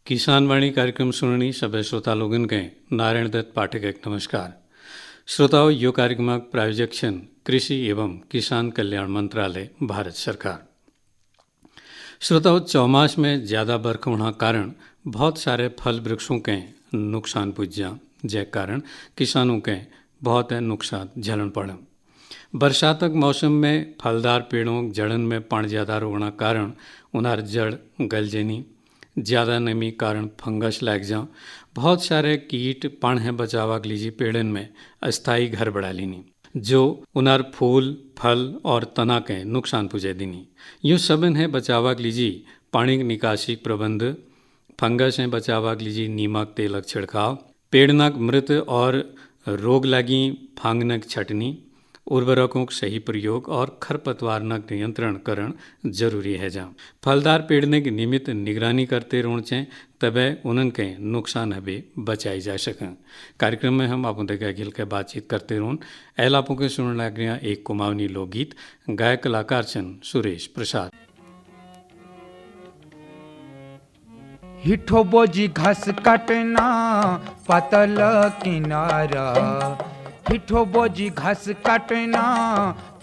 किसान वाणी कार्यक्रम सुननी सभी श्रोता लोगन के नारायण दत्त पाठक एक नमस्कार। श्रोताओं, यो कार्यक्रम प्रायोजक छन कृषि एवं किसान कल्याण मंत्रालय भारत सरकार। श्रोताओं, चौमास में ज़्यादा बरखा होना कारण बहुत सारे फल वृक्षों के नुकसान पुज्जा, जै कारण किसानों के बहुत नुकसान झेलन पड़। बरसातक मौसम में फलदार पेड़ों जड़न में पानी ज़्यादा रोकना कारण उनार जड़ गल जेनी, ज़्यादा नमी कारण फंगस लग जा, बहुत सारे कीट पान है बचावा लीजिए पेड़न में अस्थायी घर बढ़ा लीनी, जो उनार फूल फल और तना के नुकसान पुजे दीनी। यूँ सबन है बचावा लीजिए पानी निकासी प्रबंध, फंगस है बचावा लीजिए नीमक तेलक छिड़काव, पेड़नक मृत और रोग लगी फांगनक छटनी, उर्वरकों का सही प्रयोग और खरपतवारनक नियंत्रण करण जरूरी है। जहाँ फलदार पेड़ने की नियमित निगरानी करते रहना चाहिए, तबे उनन के नुकसान हबे बचाई जा सकें। कार्यक्रम में हम आपको देखा गिल के बातचीत करते रहूँ। एल आपो के सुनने लग रहा एक कुमाऊनी लोकगीत, गायक कलाकार छन सुरेश प्रसाद। हिठो बोजी घास काटना पातल किनारा, हिठो बोजी घास काटना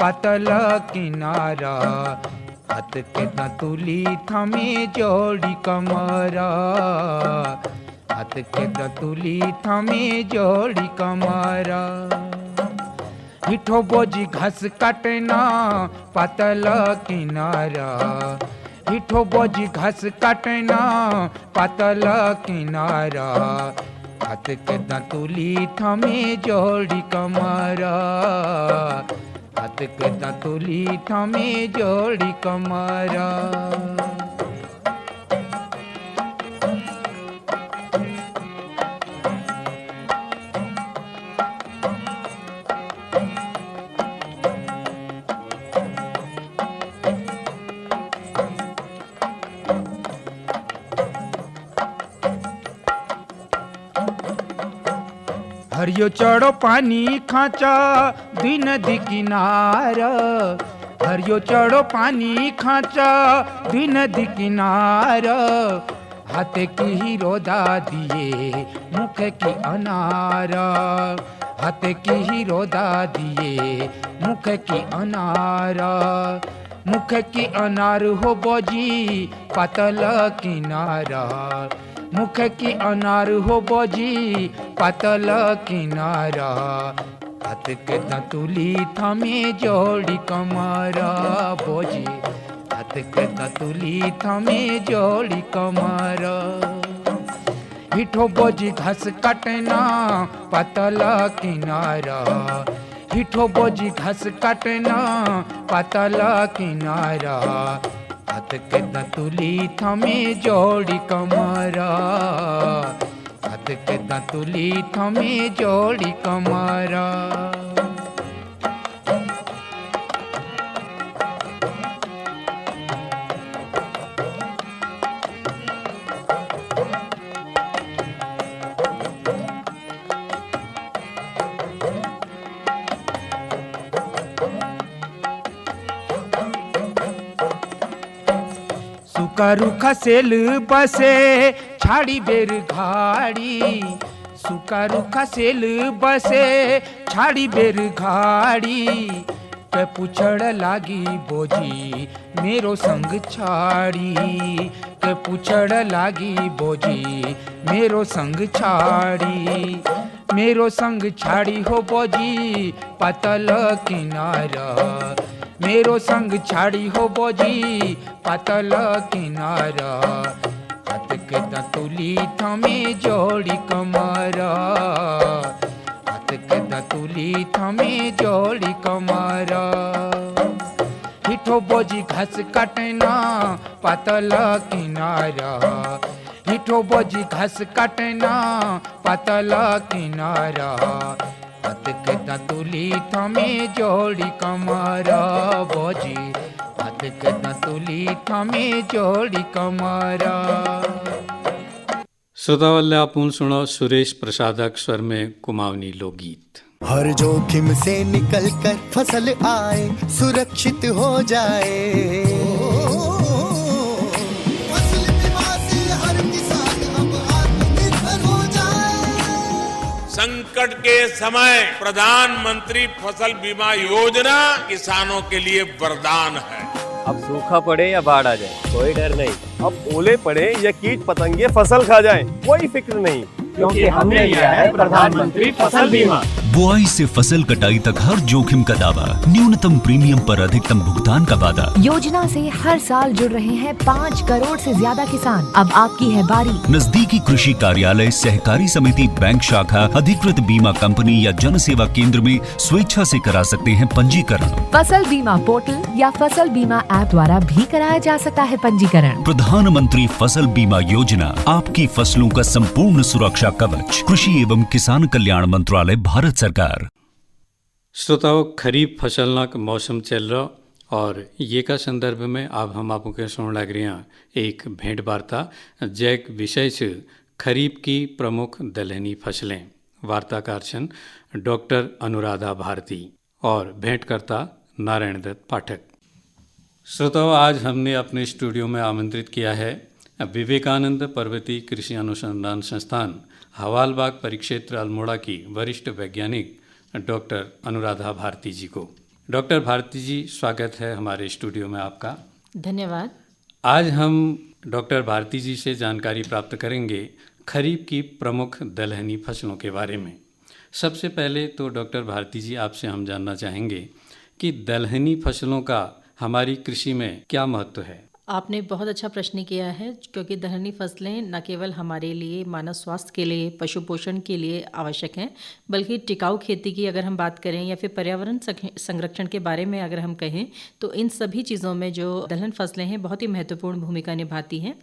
पातल किनारा, हाथ के दतुली थमे जोड़ी कमरा, हाथ के दतुली थमे जोड़ी कमरा। हिठो बोजी घास काटना पातल किनारा, हिठो बोजी घास काटना पातल किनारा, हाथ के दतुली थमे जोड़ी कमरा, हाथ के दतुली थमे जोड़ी कमरा। हरियो चढ़ो पानी खाचा दुई नदी किनारा, हरियो चढ़ो पानी खाचा दुई नदी किनारा, हाथे की ही रोदा दिए मुख की अनारा, हाथे की ही रोदा दिए मुख की अनारा, मुख की अनार हो बोजी पातल किनारा, मुख की अनार हो बोजी पातल किनारा, हाथ के दतुली थमे जोड़ी कमरा बोजी, हाथ के दतुली थमे जोड़ी कमरा। हिठो बोजी घास काटना पातल किनारा, हिठो बोजी घास काटना पातल किनारा, हाथ के दतुली थमे जोड़ी कमरा, हाथ के दतुली थमे जोड़ी कमरा। सूखा रूखा सेल बसे छाड़ी बेर घाड़ी, सूखा रूखा सेल बसे छाड़ी बेर घाड़ी, के पुछड़ लागी बोजी मेरो संग छाड़ी, के पुछड़ लागी बोजी मेरो संग छाड़ी, मेरो संग छाड़ी हो बोजी पातल किनारा, मेरो संग छाड़ी हो बोजी पातल किनारा, हाथ के दतुली थमे जोड़ी कमरा, हाथ के दतुली थमे जोड़ी कमरा। हिठो बोजी घास काटना पातल किनारा, हिठो बोजी घास काटना पातल किनारा, हाथ के दतुली थमे जोड़ी कमरा बोजी, हाथ के दतुली थमे जोड़ी कमरा। श्रोतावल्य आपून सुनो सुरेश प्रसादक स्वर में कुमाऊनी लोकगीत। हर जोखिम से निकल कर फसल आए, सुरक्षित हो जाए, फसल बीमा से हर किसान संकट के समय प्रधानमंत्री फसल बीमा योजना किसानों के लिए वरदान है। अब सूखा पड़े या बाढ़ आ जाए कोई डर नहीं। अब ओले पड़े या कीट पतंगे फसल खा जाए कोई फिक्र नहीं, क्योंकि हमने लिया है प्रधानमंत्री फसल बीमा। बुआई से फसल कटाई तक हर जोखिम का दावा, न्यूनतम प्रीमियम पर अधिकतम भुगतान का वादा। योजना से हर साल जुड़ रहे हैं 5 करोड़ से ज्यादा किसान। अब आपकी है बारी। नजदीकी कृषि कार्यालय, सहकारी समिति, बैंक शाखा, अधिकृत बीमा कंपनी या जन सेवा केंद्र में स्वेच्छा से करा सकते हैं पंजीकरण। फसल बीमा पोर्टल या फसल बीमा ऐप द्वारा भी कराया जा सकता है पंजीकरण। प्रधानमंत्री फसल बीमा योजना, आपकी फसलों का संपूर्ण सुरक्षा कवच। कृषि एवं किसान कल्याण मंत्रालय, भारत सरकार। श्रोताओं, खरीफ फसलना का मौसम चल रहा और ये का संदर्भ में अब हम आपको के सुन लग रहे हैं एक भेंट वार्ता जैक विषय से खरीफ की प्रमुख दलहनी फसलें। वार्ताकार छन डॉक्टर अनुराधा भारती और भेंटकर्ता नारायण दत्त पाठक। श्रोताओं, आज हमने अपने स्टूडियो में आमंत्रित किया है विवेकानंद पर्वतीय कृषि अनुसंधान संस्थान हवालबाग परिक्षेत्र अल्मोड़ा की वरिष्ठ वैज्ञानिक डॉक्टर अनुराधा भारती जी को। डॉक्टर भारती जी, स्वागत है हमारे स्टूडियो में आपका। धन्यवाद। आज हम डॉक्टर भारती जी से जानकारी प्राप्त करेंगे खरीफ की प्रमुख दलहनी फसलों के बारे में। सबसे पहले तो डॉक्टर भारती जी, आपसे हम जानना चाहेंगे कि दलहनी फसलों का हमारी कृषि में क्या महत्व है। आपने बहुत अच्छा प्रश्न किया है, क्योंकि दलहनी फसलें न केवल हमारे लिए मानव स्वास्थ्य के लिए, पशु पोषण के लिए आवश्यक हैं, बल्कि टिकाऊ खेती की अगर हम बात करें या फिर पर्यावरण संरक्षण के बारे में अगर हम कहें तो इन सभी चीज़ों में जो दलहन फसलें हैं बहुत ही महत्वपूर्ण भूमिका निभाती हैं।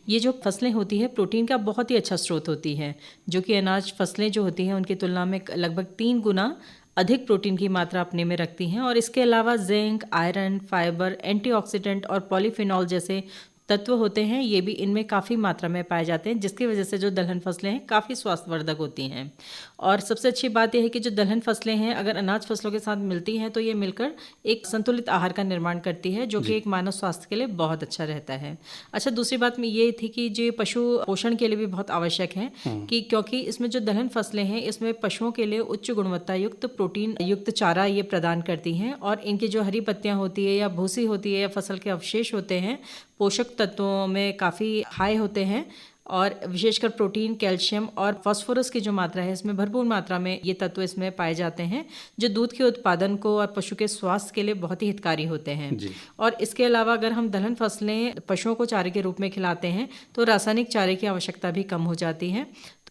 ये जो फसलें होती है प्रोटीन का बहुत ही अच्छा स्रोत होती है, जो कि अनाज फसलें जो होती हैं उनकी तुलना में लगभग 3 गुना अधिक प्रोटीन की मात्रा अपने में रखती हैं। और इसके अलावा जिंक, आयरन, फाइबर, एंटीऑक्सीडेंट और पॉलीफिनॉल जैसे तत्व होते हैं, ये भी इनमें काफ़ी मात्रा में पाए जाते हैं, जिसकी वजह से जो दलहन फसलें हैं काफ़ी स्वास्थ्यवर्धक होती हैं। और सबसे अच्छी बात यह है कि जो दलहन फसलें हैं अगर अनाज फसलों के साथ मिलती हैं तो ये मिलकर एक संतुलित आहार का निर्माण करती है, जो कि एक मानव स्वास्थ्य के लिए बहुत अच्छा रहता है। अच्छा, दूसरी बात में ये थी कि जो पशु पोषण के लिए भी बहुत आवश्यक है, कि क्योंकि इसमें जो दलहन फसलें हैं इसमें पशुओं के लिए उच्च गुणवत्ता युक्त प्रोटीन युक्त चारा ये प्रदान करती हैं। और इनकी जो हरी पत्तियाँ होती है या भूसी होती है या फसल के अवशेष होते हैं पोषक तत्वों में काफ़ी हाई होते हैं, और विशेषकर प्रोटीन, कैल्शियम और फास्फोरस की जो मात्रा है इसमें भरपूर मात्रा में ये तत्व इसमें पाए जाते हैं, जो दूध के उत्पादन को और पशु के स्वास्थ्य के लिए बहुत ही हितकारी होते हैं। और इसके अलावा अगर हम दलहन फसलें पशुओं को चारे के रूप में खिलाते हैं तो रासायनिक चारे की आवश्यकता भी कम हो जाती है।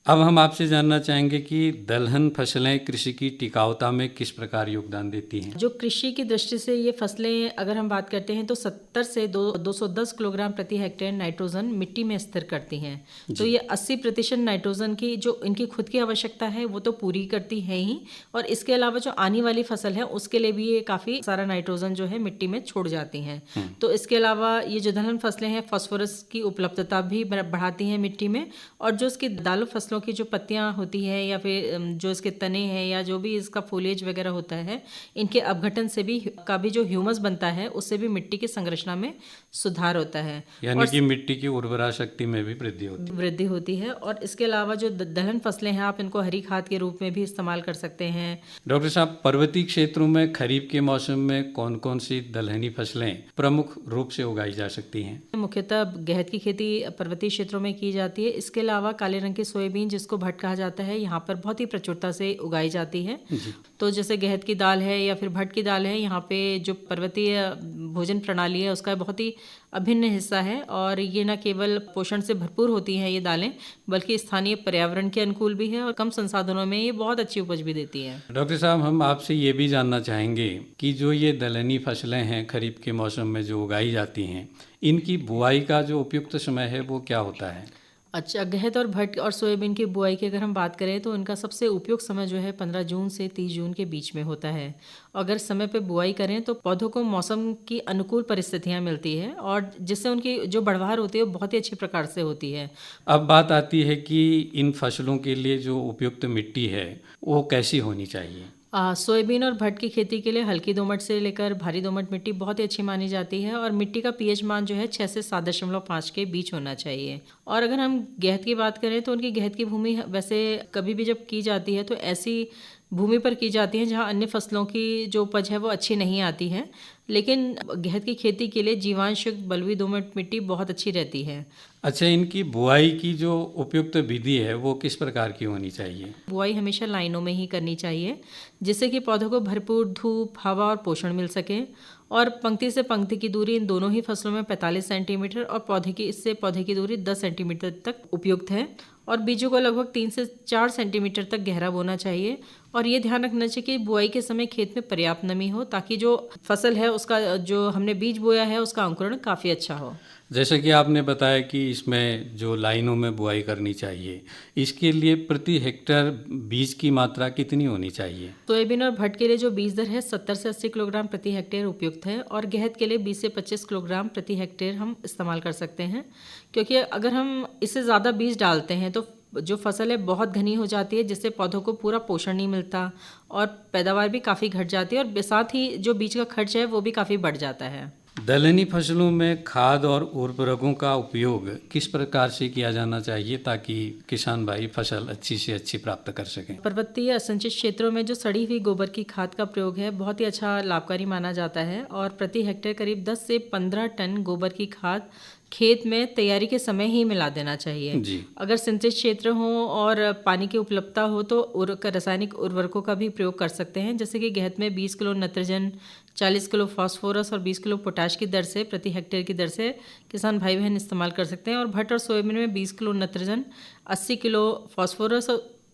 अब हम आपसे जानना चाहेंगे कि दलहन फसलें कृषि की टिकाऊता में किस प्रकार योगदान देती हैं। जो कृषि की दृष्टि से ये फसलें अगर हम बात करते हैं तो 70 से 210 किलोग्राम प्रति हेक्टेयर नाइट्रोजन मिट्टी में स्थिर करती हैं। तो ये 80% नाइट्रोजन की जो इनकी खुद की आवश्यकता है वो तो पूरी करती है ही, और इसके अलावा जो आने वाली फसल है उसके लिए भी ये काफ़ी सारा नाइट्रोजन जो है मिट्टी में छोड़ जाती हैं। तो इसके अलावा ये जो दलहन फसलें हैं फास्फोरस की उपलब्धता भी बढ़ाती हैं मिट्टी में, और जो इसकी दालों फसलों की जो पत्तियां होती है या फिर जो इसके तने हैं या जो भी इसका फोलिएज वगैरह होता है, इनके अपघटन से भी जो ह्यूमस बनता है उससे भी मिट्टी की संरचना में सुधार होता है, यानी कि मिट्टी की उर्वरा शक्ति में भी वृद्धि होती है। और इसके अलावा जो दलहन फसलें हैं आप इनको हरी खाद के रूप में भी इस्तेमाल कर सकते हैं। डॉक्टर साहब, पर्वतीय क्षेत्रों में खरीफ के मौसम में कौन कौन सी दलहनी फसलें प्रमुख रूप से उगाई जा सकती हैं। मुख्यतः गेहूं की खेती पर्वतीय क्षेत्रों में की जाती है। इसके अलावा काले रंग की सोयाबीन जिसको भट्ट कहा जाता है यहाँ पर बहुत ही प्रचुरता से उगाई जाती है। तो जैसे गेहूं की दाल है या फिर भट्ट की दाल है, यहाँ पे जो पर्वतीय भोजन प्रणाली है उसका बहुत ही अभिन्न हिस्सा है, और ये न केवल पोषण से भरपूर होती हैं ये दालें, बल्कि स्थानीय पर्यावरण के अनुकूल भी है और कम संसाधनों में ये बहुत अच्छी उपज भी देती है। डॉक्टर साहब, हम आपसे ये भी जानना चाहेंगे कि जो ये दलहनी फसलें हैं खरीफ के मौसम में जो उगाई जाती हैं, इनकी बुआई का जो उपयुक्त समय है वो क्या होता है। अच्छा, गेहूं और भट्ट और सोयाबीन की बुआई की अगर हम बात करें तो इनका सबसे उपयुक्त समय जो है 15 जून से 30 जून के बीच में होता है। अगर समय पे बुआई करें तो पौधों को मौसम की अनुकूल परिस्थितियां मिलती है, और जिससे उनकी जो बढ़वार होती है वो बहुत ही अच्छी प्रकार से होती है। अब बात आती है कि इन फसलों के लिए जो उपयुक्त मिट्टी है वो कैसी होनी चाहिए। सोयाबीन और भट्ट की खेती के लिए हल्की दोमट से लेकर भारी दोमट मिट्टी बहुत ही अच्छी मानी जाती है और मिट्टी का पीएच मान जो है 6 से 7.5 के बीच होना चाहिए। और अगर हम गेहूं की बात करें तो उनकी गेहूं की भूमि वैसे कभी भी जब की जाती है तो ऐसी भूमि पर की जाती है जहां अन्य फसलों की जो उपज है वो अच्छी नहीं आती है, लेकिन गेहूं की खेती के लिए जीवांशयुक्त बलुई दोमट मिट्टी बहुत अच्छी रहती है। अच्छा, इनकी बुआई की जो उपयुक्त विधि है वो किस प्रकार की होनी चाहिए? बुआई हमेशा लाइनों में ही करनी चाहिए जिससे कि पौधों को भरपूर धूप, हवा और पोषण मिल सके। और पंक्ति से पंक्ति की दूरी इन दोनों ही फसलों में 45 सेंटीमीटर और पौधे की दूरी 10 सेंटीमीटर तक उपयुक्त है। और बीजों को लगभग 3 से 4 सेंटीमीटर तक गहरा बोना चाहिए। और ये ध्यान रखना चाहिए कि बुआई के समय खेत में पर्याप्त नमी हो ताकि जो फसल है उसका जो हमने बीज बोया है उसका अंकुरण काफ़ी अच्छा हो। जैसे कि आपने बताया कि इसमें जो लाइनों में बुआई करनी चाहिए, इसके लिए प्रति हेक्टेयर बीज की मात्रा कितनी होनी चाहिए? सोयाबीन और भट्ट के लिए जो बीज दर है 70 से 80 किलोग्राम प्रति हेक्टेयर उपयुक्त है और गेहूं के लिए 20 से 25 किलोग्राम प्रति हेक्टेयर हम इस्तेमाल कर सकते हैं, क्योंकि अगर हम इससे ज़्यादा बीज डालते हैं तो जो फसल है बहुत घनी हो जाती है जिससे पौधों को पूरा पोषण नहीं मिलता और पैदावार भी काफ़ी घट जाती है और साथ ही जो बीज का खर्च है वो भी काफ़ी बढ़ जाता है। दलहनी फसलों में खाद और उर्वरकों का उपयोग किस प्रकार से किया जाना चाहिए ताकि किसान भाई फसल अच्छी से अच्छी प्राप्त कर सकें? पर्वतीय असंचित क्षेत्रों में जो सड़ी हुई गोबर की खाद का प्रयोग है बहुत ही अच्छा लाभकारी माना जाता है और प्रति हेक्टेयर करीब 10 से 15 टन गोबर की खाद खेत में तैयारी के समय ही मिला देना चाहिए जी। अगर सिंचित क्षेत्र हो और पानी की उपलब्धता हो तो रासायनिक उर्वरकों का भी प्रयोग कर सकते हैं, जैसे कि गेहूं में 20 किलो नाइट्रोजन, 40 किलो फास्फोरस और 20 किलो पोटाश की दर से प्रति हेक्टेयर की दर से किसान भाई बहन इस्तेमाल कर सकते हैं। और भट्ट और सोयाबीन में 20 किलो नाइट्रोजन, 80 किलो फास्फोरस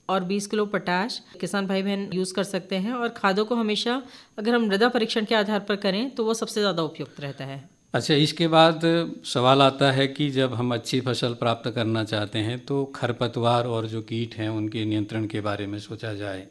और 20 किलो पोटाश किसान भाई बहन यूज़ कर सकते हैं। और खादों को हमेशा अगर हम मृदा परीक्षण के आधार पर करें तो वो सबसे ज़्यादा उपयुक्त रहता है। अच्छा, इसके बाद सवाल आता है कि जब हम अच्छी फसल प्राप्त करना चाहते हैं तो खरपतवार और जो कीट हैं उनके नियंत्रण के बारे में सोचा जाए,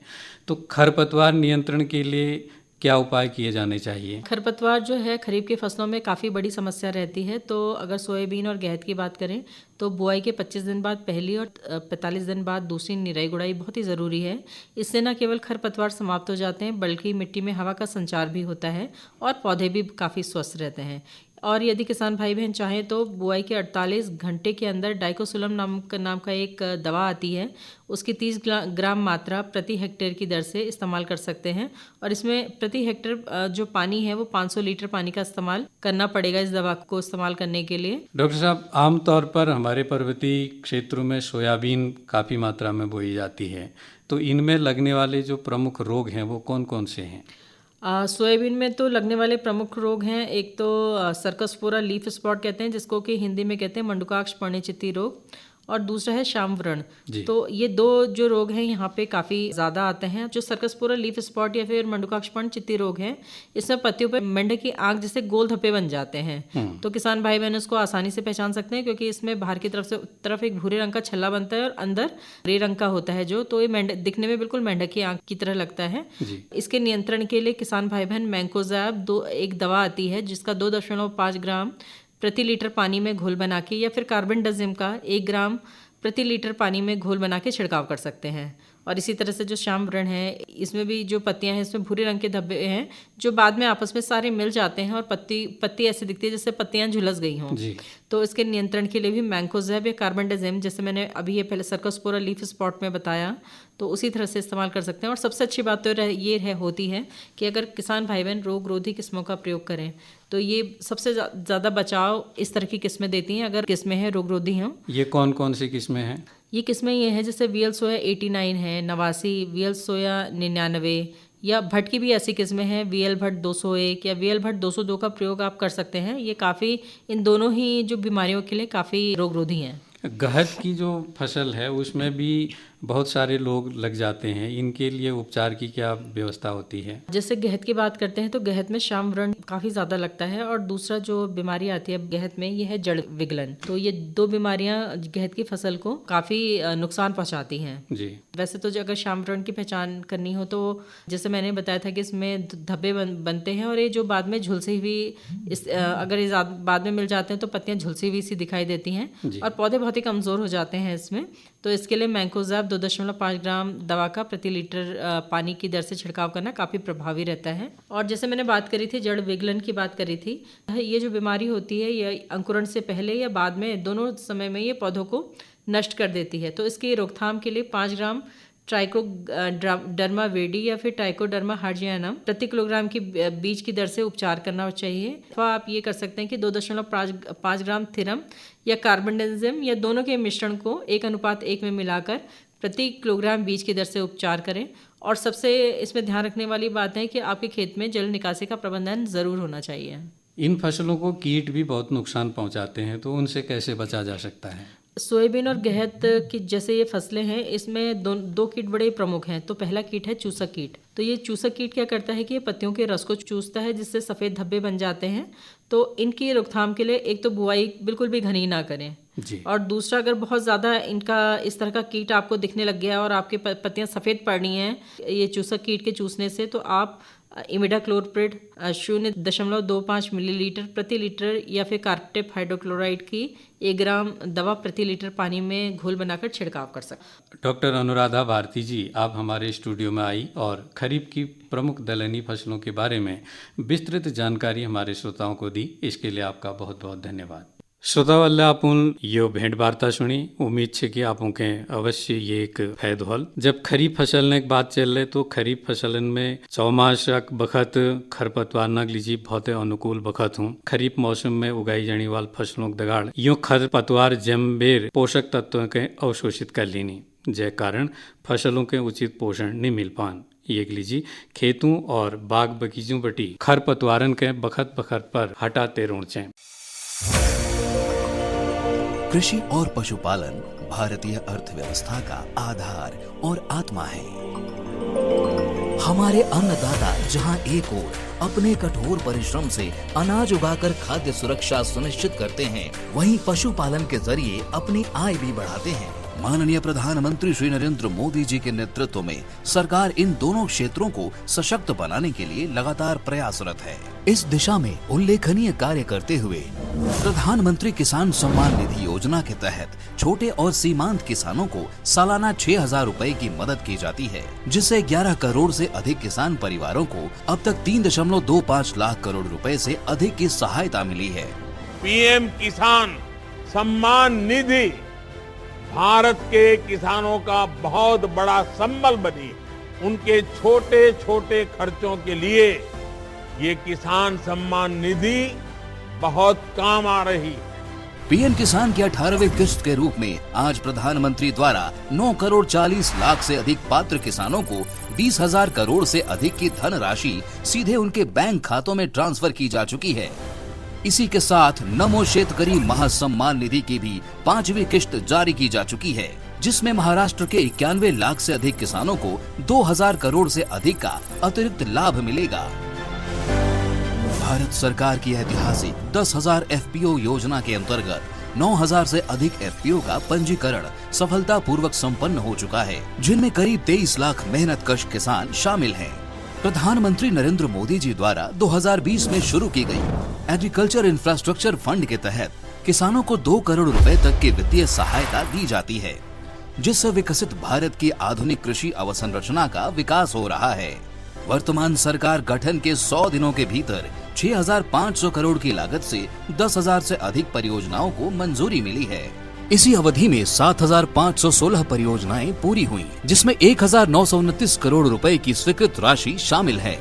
तो खरपतवार नियंत्रण के लिए क्या उपाय किए जाने चाहिए? खरपतवार जो है खरीफ की फसलों में काफ़ी बड़ी समस्या रहती है। तो अगर सोयाबीन और गेहूं की बात करें तो बुआई के 25 दिन बाद पहली और 45 दिन बाद दूसरी निराई गुड़ाई बहुत ही ज़रूरी है। इससे न केवल खरपतवार समाप्त हो जाते हैं बल्कि मिट्टी में हवा का संचार भी होता है और पौधे भी काफ़ी स्वस्थ रहते हैं। और यदि किसान भाई बहन चाहें तो बुआई के 48 घंटे के अंदर डाइकोसुलम नाम का एक दवा आती है, उसकी 30 ग्राम मात्रा प्रति हेक्टेयर की दर से इस्तेमाल कर सकते हैं। और इसमें प्रति हेक्टेयर जो पानी है वो 500 लीटर पानी का इस्तेमाल करना पड़ेगा इस दवा को इस्तेमाल करने के लिए। डॉक्टर साहब, आमतौर पर हमारे पर्वतीय क्षेत्रों में सोयाबीन काफ़ी मात्रा में बोई जाती है, तो इनमें लगने वाले जो प्रमुख रोग हैं वो कौन कौन से हैं? सोयाबीन में तो लगने वाले प्रमुख रोग हैं, एक तो सर्कसपोरा लीफ स्पॉट कहते हैं जिसको कि हिंदी में कहते हैं मंडुकाक्ष पर्णचित्ती रोग, और दूसरा है श्याम व्रण। तो ये दो जो रोग हैं यहाँ पे काफ़ी ज़्यादा आते हैं। जो सर्कसपोरा लीफ स्पॉट या फिर मंडुकाक्ष पर्णचित्ती रोग है, इसमें पत्तियों पर मेंढक की आंख जैसे गोल धब्बे बन जाते हैं। तो किसान भाई बहन उसको आसानी से पहचान सकते हैं क्योंकि इसमें बाहर की तरफ एक भूरे रंग का छल्ला बनता है और अंदर ग्रे रंग का होता है तो ये दिखने में बिल्कुल मेंढक की आंख की तरह लगता है। इसके नियंत्रण के लिए किसान भाई बहन मैंकोजैब एक दवा आती है जिसका 2.5 ग्राम प्रति लीटर पानी में घोल बना के या फिर कार्बेंडाजिम का 1 ग्राम प्रति लीटर पानी में घोल बना के छिड़काव कर सकते हैं। और इसी तरह से जो श्याम व्रण है, इसमें भी जो पत्तियां हैं इसमें भूरे रंग के धब्बे हैं जो बाद में आपस में सारे मिल जाते हैं और पत्ती ऐसे दिखती है जैसे पत्तियां झुलस गई हों। तो इसके नियंत्रण के लिए भी मैंकोजैब या कार्बेंडाजिम, जैसे मैंने अभी ये पहले सर्कसपोरा लीफ स्पॉट में बताया, तो उसी तरह से इस्तेमाल कर सकते हैं। और सबसे अच्छी बात तो ये होती है कि अगर किसान भाई बहन रोगरोधी किस्मों का प्रयोग करें तो ये सबसे ज़्यादा बचाव इस तरह की किस्में देती हैं अगर किस्में हैं रोगरोधी हों। ये कौन कौन सी किस्में हैं? ये किस्में ये हैं जैसे वीएल सोया 89 है, 89, वीएल सोया 99, या भट्ट की भी ऐसी किस्में हैं वीएल भट्ट 201 या वीएल भट्ट 202 का प्रयोग आप कर सकते हैं। ये काफ़ी इन दोनों ही जो बीमारियों के लिए काफ़ी रोगरोधी हैं। गेहूं की जो फसल है उसमें भी बहुत सारे लोग लग जाते हैं, इनके लिए उपचार की क्या व्यवस्था होती है? जैसे गेहूं की बात करते हैं तो गेहूं में श्याम व्रण काफ़ी ज़्यादा लगता है और दूसरा जो बीमारी आती है गेहूं में ये है जड़ विगलन। तो ये दो बीमारियां गेहूं की फसल को काफ़ी नुकसान पहुंचाती हैं। जी। वैसे तो अगर श्याम व्रण की पहचान करनी हो तो जैसे मैंने बताया था कि इसमें धब्बे बनते हैं और ये जो बाद में झुलसी हुई अगर ये बाद में मिल जाते हैं तो पत्तियां झुलसी हुई सी दिखाई देती हैं और पौधे बहुत ही कमज़ोर हो जाते हैं इसमें। तो इसके लिए मैंकोज़ैब 2.5 ग्राम दवा का प्रति लीटर पानी की दर से छिड़काव करना काफ़ी प्रभावी रहता है। और जैसे मैंने बात करी थी, जड़ विगलन की बात करी थी, ये जो बीमारी होती है ये अंकुरण से पहले या बाद में दोनों समय में ये पौधों को नष्ट कर देती है। तो इसकी रोकथाम के लिए 5 ग्राम ट्राइकोडर्मा वेडी या फिर ट्राइकोडर्मा हार्जियानम प्रति किलोग्राम की बीज की दर से उपचार करना चाहिए। अथवा आप ये कर सकते हैं कि 2.5 ग्राम थिरम या कार्बेंडाजिम या दोनों के मिश्रण को 1:1 में मिलाकर प्रति किलोग्राम बीज की दर से उपचार करें। और सबसे इसमें ध्यान रखने वाली बात है कि आपके खेत में जल निकासी का प्रबंधन ज़रूर होना चाहिए। इन फसलों को कीट भी बहुत नुकसान पहुंचाते हैं, तो उनसे कैसे बचा जा सकता है? सोयाबीन और गेहूं की जैसे ये फसलें हैं, इसमें दो कीट बड़े प्रमुख हैं। तो पहला कीट है चूसक कीट। तो ये चूसक कीट क्या करता है कि ये पत्तियों के रस को चूसता है, जिससे सफ़ेद धब्बे बन जाते हैं। तो इनकी रोकथाम के लिए एक तो बुआई बिल्कुल भी घनी ना करें जी। और दूसरा, अगर बहुत ज़्यादा इनका इस तरह का कीट आपको दिखने लग गया और आपके पत्तियाँ सफ़ेद पड़ रही हैं ये चूसक कीट के चूसने से, तो आप इमिडाक्लोप्रिड 0.25 मिलीलीटर प्रति लीटर या फिर कार्बोटेप हाइड्रोक्लोराइड की 1 ग्राम दवा प्रति लीटर पानी में घोल बनाकर छिड़काव कर सकते। डॉक्टर अनुराधा भारती जी, आप हमारे स्टूडियो में आई और खरीफ की प्रमुख दलहनी फसलों के बारे में विस्तृत जानकारी हमारे श्रोताओं को दी। इसके लिए आपका बहुत बहुत धन्यवाद। श्रोतावल्ले आपून यो भेंट वार्ता सुनी। उम्मीद है कि आपों के अवश्य ये एक फायदो हल। जब खरीफ फसल ने बात चल रहे तो खरीफ फसलन में चौमासक बखत खरपतवार नग लीजिए बहुत अनुकूल बखत हूँ। खरीफ मौसम में उगाई जाने वाली फसलों के दगाड़ यूँ खरपतवार जमबेर पोषक तत्वों के अवशोषित कर लेनी, जय कारण फसलों के उचित पोषण नहीं मिल पान। ये लीजिए खेतों और बाग बगीचों बटी खरपतवारन के बखत बखत पर हटाते रोचे। कृषि और पशुपालन भारतीय अर्थव्यवस्था का आधार और आत्मा है। हमारे अन्नदाता जहां एक ओर अपने कठोर परिश्रम से अनाज उगाकर खाद्य सुरक्षा सुनिश्चित करते हैं, वहीं पशुपालन के जरिए अपनी आय भी बढ़ाते हैं। माननीय प्रधानमंत्री श्री नरेंद्र मोदी जी के नेतृत्व में सरकार इन दोनों क्षेत्रों को सशक्त बनाने के लिए लगातार प्रयासरत है। इस दिशा में उल्लेखनीय कार्य करते हुए प्रधानमंत्री किसान सम्मान निधि योजना के तहत छोटे और सीमांत किसानों को सालाना 6,000 रुपए की मदद की जाती है, जिससे 11 करोड़ से अधिक किसान परिवारों को अब तक 3.25 लाख करोड़ रुपए से अधिक की सहायता मिली है। पीएम किसान सम्मान निधि भारत के किसानों का बहुत बड़ा संबल बनी। उनके छोटे छोटे खर्चों के लिए ये किसान सम्मान निधि बहुत काम आ रही। पीएम किसान की 18वीं किस्त के रूप में आज प्रधानमंत्री द्वारा 9 करोड़ 40 लाख से अधिक पात्र किसानों को 20,000 करोड़ से अधिक की धनराशि सीधे उनके बैंक खातों में ट्रांसफर की जा चुकी है। इसी के साथ नमो शेतकरी महासम्मान निधि की भी 5वीं किस्त जारी की जा चुकी है, जिसमें महाराष्ट्र के 91 लाख से अधिक किसानों को 2,000 करोड़ से अधिक का अतिरिक्त लाभ मिलेगा। भारत सरकार की ऐतिहासिक 10,000 FPO योजना के अंतर्गत 9,000 से अधिक FPO का पंजीकरण सफलतापूर्वक संपन्न हो चुका है, जिनमें करीब 23 लाख मेहनतकश किसान शामिल हैं। प्रधानमंत्री नरेंद्र मोदी जी द्वारा 2020 में शुरू की गई एग्रीकल्चर इंफ्रास्ट्रक्चर फंड के तहत किसानों को 2 करोड़ रुपए तक की वित्तीय सहायता दी जाती है, जिससे विकसित भारत की आधुनिक कृषि अवसंरचना का विकास हो रहा है। वर्तमान सरकार गठन के 100 दिनों के भीतर 6,500 करोड़ की लागत से 10,000 से अधिक परियोजनाओं को मंजूरी मिली है। इसी अवधि में 7,516 परियोजनाएं पूरी हुई, जिसमें 1,929 करोड़ रुपए की स्वीकृत राशि शामिल है।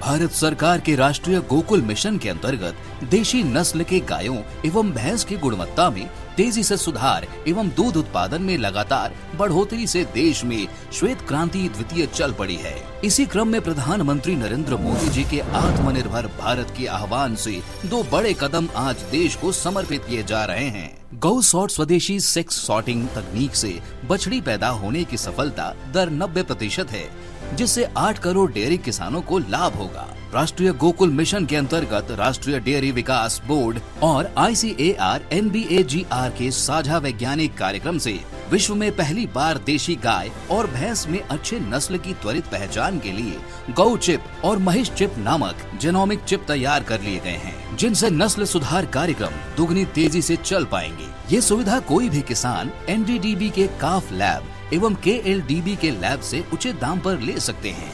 भारत सरकार के राष्ट्रीय गोकुल मिशन के अंतर्गत देशी नस्ल के गायों एवं भैंस की गुणवत्ता में तेजी से सुधार एवं दूध उत्पादन में लगातार बढ़ोतरी से देश में श्वेत क्रांति द्वितीय चल पड़ी है। इसी क्रम में प्रधानमंत्री नरेंद्र मोदी जी के आत्मनिर्भर भारत के आह्वान से 2 बड़े कदम आज देश को समर्पित किए जा रहे हैं। गौ सॉर्ट स्वदेशी सेक्स सॉर्टिंग तकनीक से बछड़ी पैदा होने की सफलता दर 90% है, जिससे 8 करोड़ डेयरी किसानों को लाभ होगा। राष्ट्रीय गोकुल मिशन के अंतर्गत राष्ट्रीय डेयरी विकास बोर्ड और ICAR NBAGR के साझा वैज्ञानिक कार्यक्रम से विश्व में पहली बार देशी गाय और भैंस में अच्छे नस्ल की त्वरित पहचान के लिए गौ चिप और महिष चिप नामक जेनोमिक चिप तैयार कर लिए गए हैं, जिनसे नस्ल सुधार कार्यक्रम दुगनी तेजी से चल पाएंगे। ये सुविधा कोई भी किसान NDDB के काफ लैब एवं KLDB के लैब से उचित दाम पर ले सकते हैं।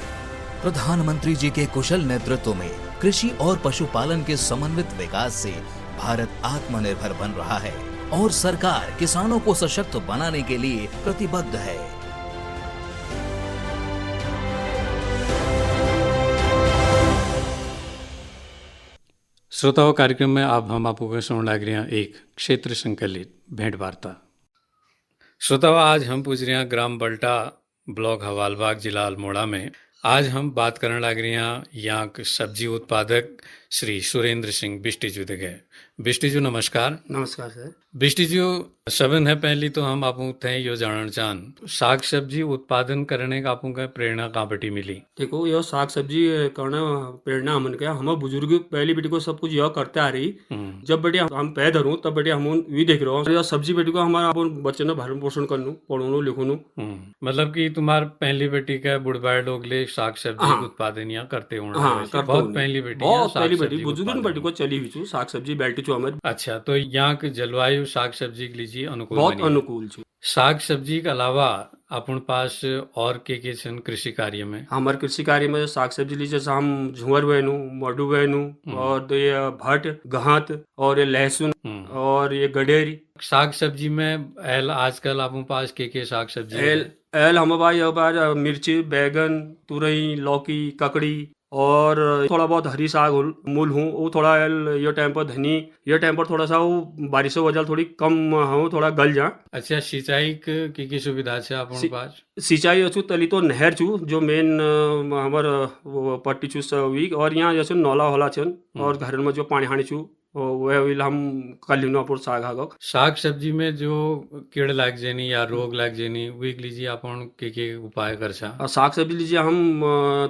प्रधानमंत्री जी के कुशल नेतृत्व में कृषि और पशुपालन के समन्वित विकास से भारत आत्मनिर्भर बन रहा है और सरकार किसानों को सशक्त बनाने के लिए प्रतिबद्ध है। श्रोताओं, कार्यक्रम में अब हम आपको सुन लग रहे हैं एक क्षेत्र संकलित भेंट वार्ता। श्रोताओं, आज हम पूछ रहे हैं ग्राम बल्टा, ब्लॉक हवालबाग, जिला अल्मोड़ा में। आज हम बात करने लग रहे हैं यहाँ के सब्जी उत्पादक श्री सुरेंद्र सिंह बिष्टीजू दिखे। बिष्टीजू नमस्कार। नमस्कार सर। बिष्टीजू, सबन है पहली तो हम आपको थे यो जानना चाहन साग सब्जी उत्पादन करने का आपको प्रेरणा कहाँ बटी मिली? देखो, यह साग सब्जी करना प्रेरणा हमन के हमारे बुजुर्ग पहली बेटी को सब कुछ यह करते आ रही। जब बेटी हम पैदा हूँ तब बेटी हम भी देख रहे हो, यह सब्जी बेटी को हमारा बच्चे ने भरण पोषण करनू, पढ़ू लिखू। मतलब कि तुम्हार पहली बेटी का बुढ़बाड़ लोग ले साग सब्जी उत्पादन यहाँ करते होना। बहुत पहली बेटी बुजुर्ग बेटी को चली हुई साग सब्जी बैठी छो हमारे। अच्छा, तो यहाँ के जलवायु साग सब्जी के लिए अनुकूल, बहुत अनुकूल छो। साग सब्जी के अलावा अपन पास और के छन कृषि कार्य में? हमारे कृषि कार्य में साग सब्जी लीजिए, जैसे हम झुंगर बहनू, मडू बहनू, और ये भट, गहत, और ये लहसुन, और ये गडेरी। साग सब्जी में एल आजकल अपन पास के साग सब्जी? एल हमारे पास यह बार मिर्ची, बैगन, तुरई, लौकी, ककड़ी, और थोड़ा बहुत हरी साग मूल हूँ। वो थोड़ा ये टाइम पर धनी, ये टाइम पर थोड़ा सा वो बारिशों वजह थोड़ी कम हो, थोड़ा गल जा। अच्छा, सिंचाई की सुविधा है अपन पास? सिंचाई अचू तली तो नहर चू जो मेन हमार पट्टी चू वीक, और यहाँ जैसे नौला होला छन, और घर में जो पानी हानी चू वह हम कर लिनो साग। साग सब्जी में जो कीड़ लग जानी या रोग लग जानी वीक लीजिए अपन के उपाय कर साग सब्जी लीजिए हम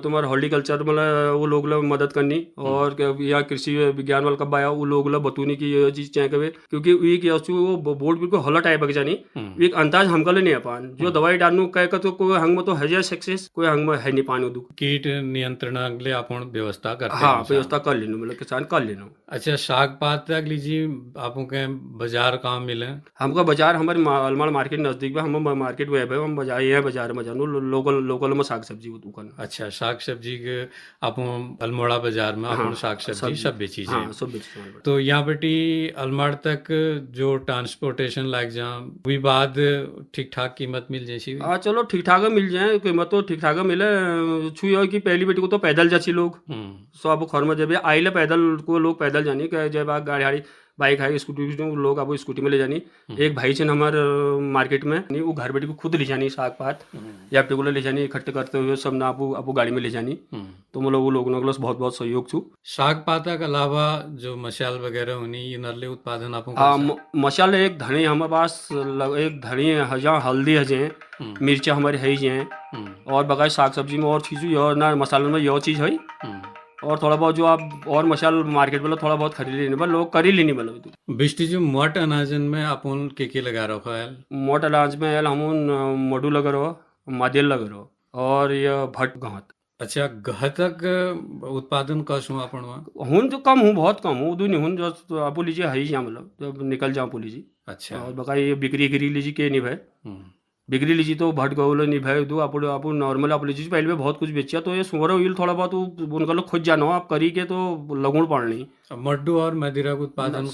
तुम्हारे हॉर्टिकल्चर मतलब वो लोग मदद करनी, और या कृषि विज्ञान वाला कब आया वो लोग बतूनी की ये चीज चाहे कभी, क्योंकि वीक वो बोर्ड बिल्कुल हॉला टाइप बग जानी, वीक अंदाज हमका नहीं है पान जो दवाई डालू कह तो कोई हंग में तो है सक्सेस, कोई हंग में है नहीं पानी दू। कीट नियंत्रण अगले अपन व्यवस्था करते? हाँ, व्यवस्था कर लेनो, मतलब किसान कर लेनो। अच्छा, साग पात तक लीजिए आपको के बाजार कहाँ मिले? हमका बाजार हमारे अलमाड़ मार्केट नजदीक में, हम मार्केट में है, हम बाजार में जानू लोकल में साग सब्जी दुकान। अच्छा, साग सब्जी के आप अल्मोड़ा बाजार में अपन साग सब्जी सब बेची है? हाँ, सब बेची। तो यहाँ बेटी अल्मोड़ा तक जो ट्रांसपोर्टेशन लग जा वही बाद ठीक ठाक कीमत मिल जाए? हाँ, चलो ठीक ठाक मिल जाए, कीमत तो ठीक ठाक मिले। छुई की पहली बेटी को तो पैदल जाची लोग, सब घर में जब आइले पैदल को लोग पैदल जानी, जब गाड़ी बाइक है, स्कूटी लोग अब स्कूटी में ले जानी। एक भाई छन हमारे मार्केट में नहीं, वो घर बेटी को खुद ले जानी साग पात या टेबुल ले जानी, इकट्ठे करते हुए सब ना आपको गाड़ी में ले जानी। तो वो लोगों को बहुत बहुत सहयोग छू। साग पाता के अलावा जो मसाल वगैरह होनी ये नरले उत्पादन आपको? मसाल एक धनी हमारे पास, एक धनी है, हल्दी है, मिर्चा हमारे है ही, और बगाए साग सब्जी में और चीज और ना मसालों में यह चीज है, और थोड़ा बहुत जो आप और मसाल मार्केट में थोड़ा बहुत खरीद लेने पर लोग करी लेनी बोलो। बिष्टी जो मोट अनाजन में अपन के लगा रखा है? मोट अनाज में हम मडू लगा रहो, मादेल लगा रहो, और ये भट गहत। अच्छा, गहतक उत्पादन कस हुआ अपन वहाँ? हूँ तो कम हूँ, बहुत कम हूँ, नहीं हूँ जो आपको लीजिए है ही, मतलब जब निकल जाओ आपको लीजिए। अच्छा, और बका ये बिक्री लीजिए के नहीं भाई, बिक्री लीजिए तो भट गौल नहीं भाई दो आप नॉर्मल आप लीजिए। पहले में बहुत कुछ बेचिया, तो ये सुअर व्हील थोड़ा बहुत उनका लोग खुद जाना हो आप करी के तो लगुण पड़नी। मड्डू और मदिरा का उत्पादन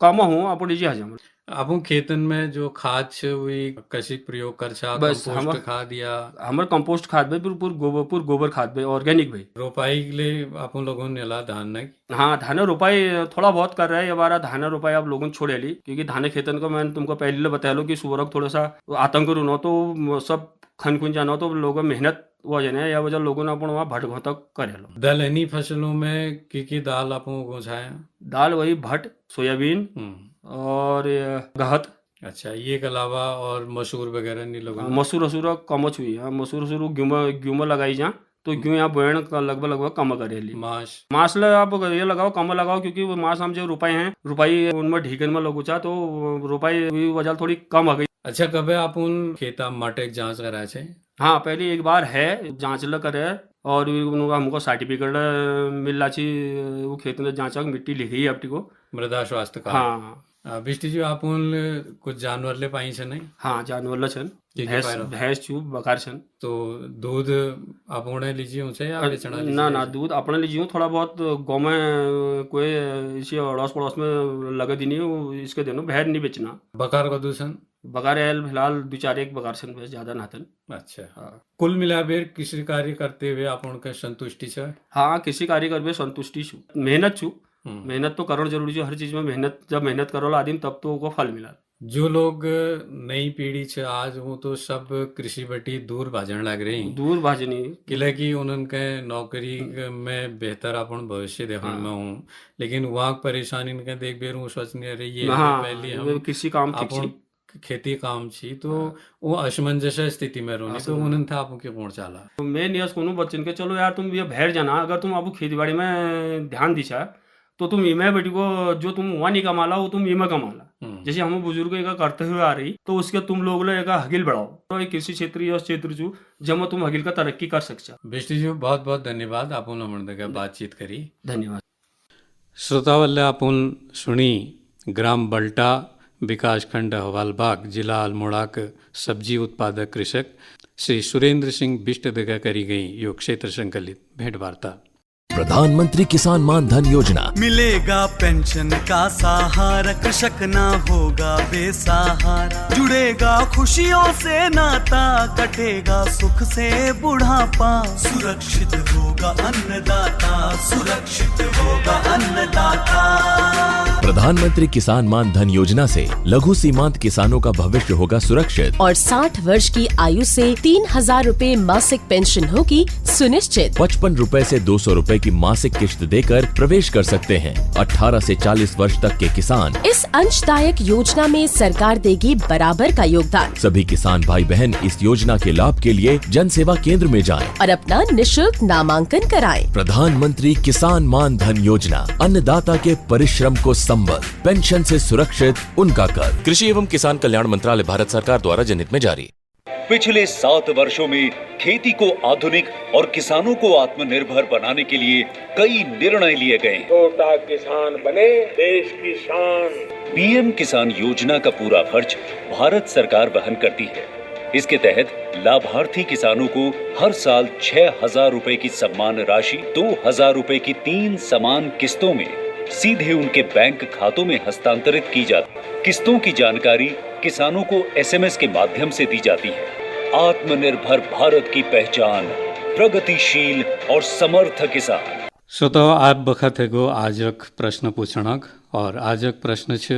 कम हूँ आप लीजिए हजम। अब खेतन में जो खाद हुई कैसे प्रयोग कर कंपोस्ट खाद या हमारे कंपोस्ट खाद भाई पूर गोबर खाद भाई ऑर्गेनिक भाई। रोपाई के लिए आप लोगों ने ला धान नहीं? हाँ, धान रोपाई थोड़ा बहुत कर रहे हैं, ये बार धान रोपाई आप लोगों ने छोड़े ली, क्योंकि धान खेतन को मैंने तुमको पहले बता लो कि सुअर थोड़ा सा आतंक रो तो सब खन खुन जाना तो लोग मेहनत वजन है या वजह लोगों ने अपन वहाँ भट तक करे लो। दलहनी फसलों में की दाल आपको गोछाया? दाल वही भट, सोयाबीन और गहत। अच्छा, ये के अलावा और मसूर वगैरह नहीं लगा? मसूर कमच हुई है, मसूर ग्यूमा लगाई जा तो क्यों यहाँ बोण लगभग कम करेली। मांस आप ये लगाओ कम लगाओ, क्योंकि वो मांस हम जो रुपाई हैं रुपाई उनमें ढीकन में लगुचा तो रुपाई वजह थोड़ी कम आ गई। अच्छा, कभी आप उन खेता माटे जांच करा छे? हाँ, पहले एक बार है जांचला करे और उनका हमको सर्टिफिकेट मिलला छी। वो खेत में जांचा मिट्टी लिखी है अपनी को मृदा स्वास्थ्य कार्ड। हाँ बिष्टी जी, आप उन कुछ जानवर ले पाई छे नहीं? हाँ, जानवरला छन, के भैंस पायरो? भैंस छू बकार छन। तो दूध आप उन्हें लीजिए उनसे या बेचना लीजिए? ना ना, दूध अपने लीजिए, थोड़ा बहुत गाँव में कोई इसे अड़ोस पड़ोस में लगे दी नहीं इसके देनो, भैर नहीं बेचना। बकार का दूषण? बकार है फिलहाल 2-4 एक बकार छन, बस ज्यादा ना थन। अच्छा। हाँ कुल मिलाकर कृषि कार्य करते हुए आप उनके संतुष्टि छे? हाँ, किसी कार्य कर संतुष्टि छू, मेहनत छू। मेहनत तो करण जरूरी है हर चीज में। मेहनत जब मेहनत करोला आदमी तब तो वो फल मिला। जो लोग नई पीढ़ी छे आज, वो तो सब कृषि बटी दूर भाजन लग रही, दूर भाजनी किले की उनके नौकरी में बेहतर अपन भविष्य देखने में हूँ, लेकिन वहाँ परेशानी इनके देख बेर हूँ सोचने रही है पहले हम किसी काम अपन खेती काम छी तो वो असमंजस स्थिति में रोनी, तो उन्हें था आपको क्यों चाला? तो मैं नियस कोनो बच्चन के चलो यार तुम ये भैर जाना, अगर तुम अब खेती बाड़ी में ध्यान दिशा तो तुम इमे बेटी को जो तुम वहाँ नहीं कमाला वो तुम इमे कमाला। जैसे हम बुजुर्ग का करते हुए आ रही तो उसके तुम लोग एक हगिल बढ़ाओ, तो एक कृषि क्षेत्र या क्षेत्र जो जब तुम हगिल का तरक्की कर सकता। बिष्टी जी, बहुत बहुत धन्यवाद, आप उन बातचीत करी। धन्यवाद। श्रोतावल्ले आपुन सुनी ग्राम बल्टा विकास खंड हवालबाग जिला अल्मोड़ा के सब्जी उत्पादक कृषक श्री सुरेंद्र सिंह बिष्ट दगा करी गई यो क्षेत्र संकलित भेंट वार्ता। प्रधानमंत्री किसान मान धन योजना, मिलेगा पेंशन का सहारा, कृषक ना होगा बेसहारा, जुड़ेगा खुशियों से नाता, कटेगा सुख से बुढ़ापा, सुरक्षित होगा अन्नदाता, सुरक्षित होगा अन्नदाता। प्रधानमंत्री किसान मान धन योजना से लघु सीमांत किसानों का भविष्य होगा सुरक्षित और 60 वर्ष की आयु से 3,000 रूपए मासिक पेंशन होगी सुनिश्चित। 55 रूपए से 200 रूपए की मासिक किश्त देकर प्रवेश कर सकते हैं 18 से 40 वर्ष तक के किसान। इस अंशदायक योजना में सरकार देगी बराबर का योगदान। सभी किसान भाई बहन इस योजना के लाभ के लिए जन सेवा केंद्र में जाएं और अपना निशुल्क नामांकन कराएं। प्रधानमंत्री किसान मान धन योजना, अन्नदाता के परिश्रम को संबल, पेंशन से सुरक्षित उनका कर। कृषि एवं किसान कल्याण मंत्रालय, भारत सरकार द्वारा जनहित में जारी। पिछले 7 वर्षों में खेती को आधुनिक और किसानों को आत्मनिर्भर बनाने के लिए कई निर्णय लिए गए। छोटा किसान बने देश की शान। पीएम किसान योजना का पूरा खर्च भारत सरकार वहन करती है। इसके तहत लाभार्थी किसानों को हर साल 6,000 रूपए की सम्मान राशि 2,000 रूपए की 3 समान किस्तों में सीधे उनके बैंक खातों में हस्तांतरित की जाती है। किस्तों की जानकारी किसानों को SMS के माध्यम से दी जाती है। आत्मनिर्भर भारत की पहचान, प्रगतिशील और समर्थ किसान। श्रोताओ, आप बखत है गो आजक प्रश्न पूछणक और आजक प्रश्न छ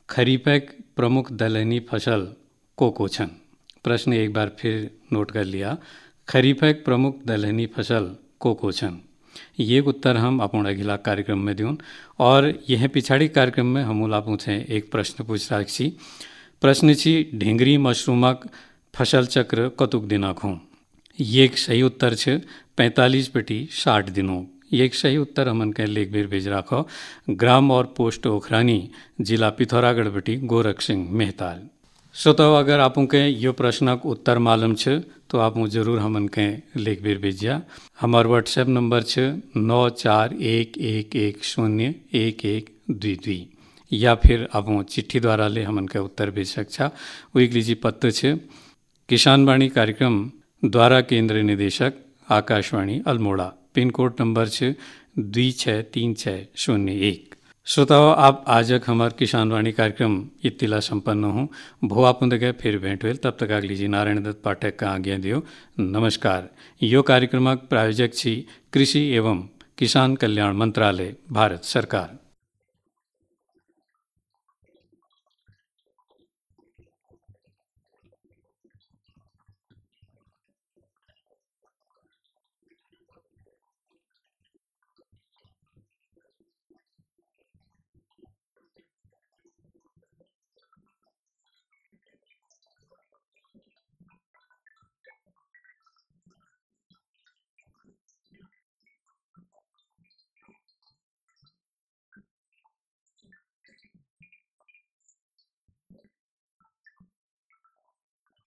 खरीफक प्रमुख दलहनी फसल को छन। प्रश्न एक बार फिर नोट कर लिया, खरीफक प्रमुख दलहनी फसल को छन। ये उत्तर हम अपन अगला कार्यक्रम में दून और यह पिछाड़ी कार्यक्रम में हम पूछे एक प्रश्न पूछ रहा छी। प्रश्न छी ढिंगरी मशरूमक फसल चक्र कतुक दिनक हूँ। ये एक सही उत्तर छ 45 बटी 60 दिनों। ये एक सही उत्तर हमन के लेख बेर भेज राखो। ग्राम और पोस्ट ओखरानी जिला पिथौरागढ़ बटी गोरख सिंह मेहताल। श्रोताओ, अगर आपू के यो प्रश्नक उत्तर मालूम छ तो आप जरूर हमन के लेख बेर भेजिया। हमार व्हाट्सएप नंबर छ 9411101122 या फिर आप चिट्ठी द्वारा ले हमन के उत्तर भेज सकछा। वही लीजिए पत्र छ किसान वाणी कार्यक्रम द्वारा केंद्र निदेशक Akashvani Almora, pin code number छ 263601। श्रोताओ, आप आजक हमार किसान वाणी कार्यक्रम इत्तिला संपन्न हूँ। भो आपके फिर भेंट हुए, तब तक अगली जी नारायण दत्त पाठक का आज्ञा दियो। नमस्कार। यो कार्यक्रमक प्रायोजक छी कृषि एवं किसान कल्याण मंत्रालय, भारत सरकार।